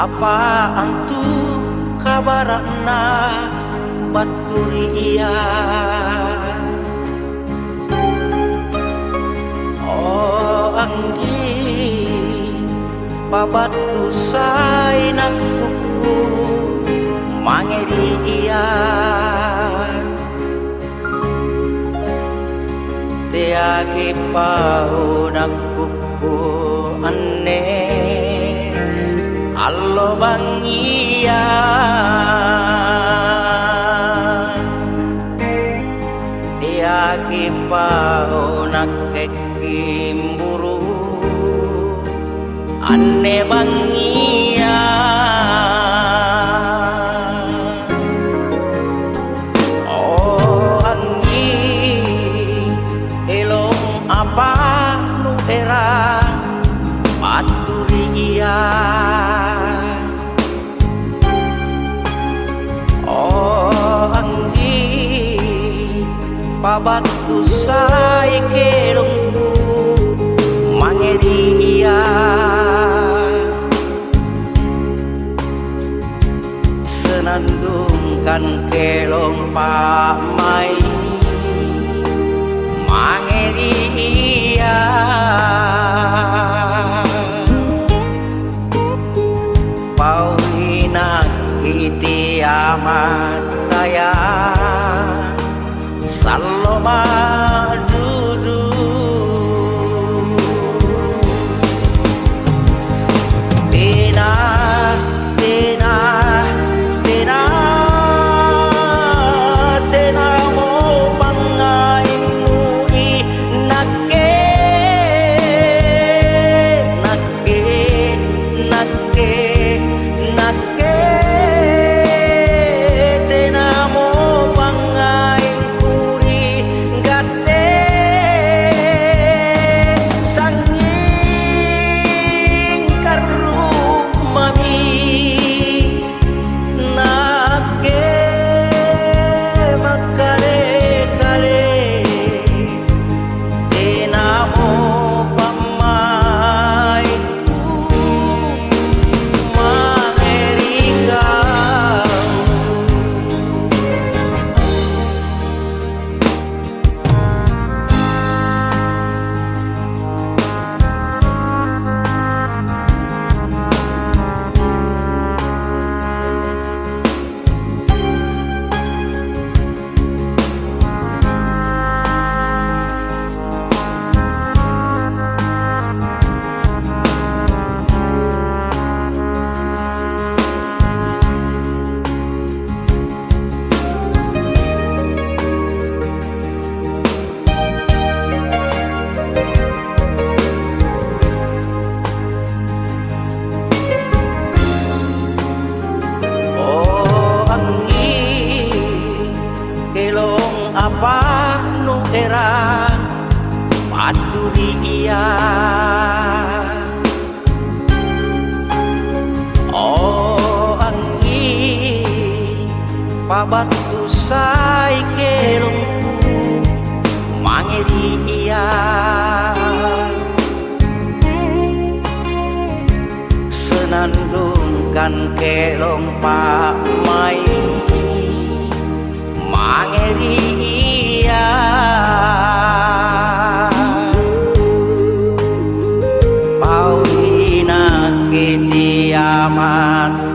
Apa antu kabarana baturi iya. Oh anggi pabatu say nagkuku mangeri iya. Tiagi pau nagkuku ane allo bangia. Tiagi pau nagkekimburu ane bangia. Oh anggi elong apa nu era paturi iya. Oh anggi pabatu say kelongku mangeri iya. Senandungkan kelong pamai mangeri iya. Paulinak iti amat daya saloma dudu. Tina tina tina tina mo pangain mui nake nake nake nake. Tina mo pangain kuri gate sanging karumami nake makale kale. Tina mo pamain ku mangerika. Apa nu era paturi iya. Oh anggi pabatu say kelongku mangeri iya. Senandungkan kelong pamai mangeri iya. Paulinak iti amat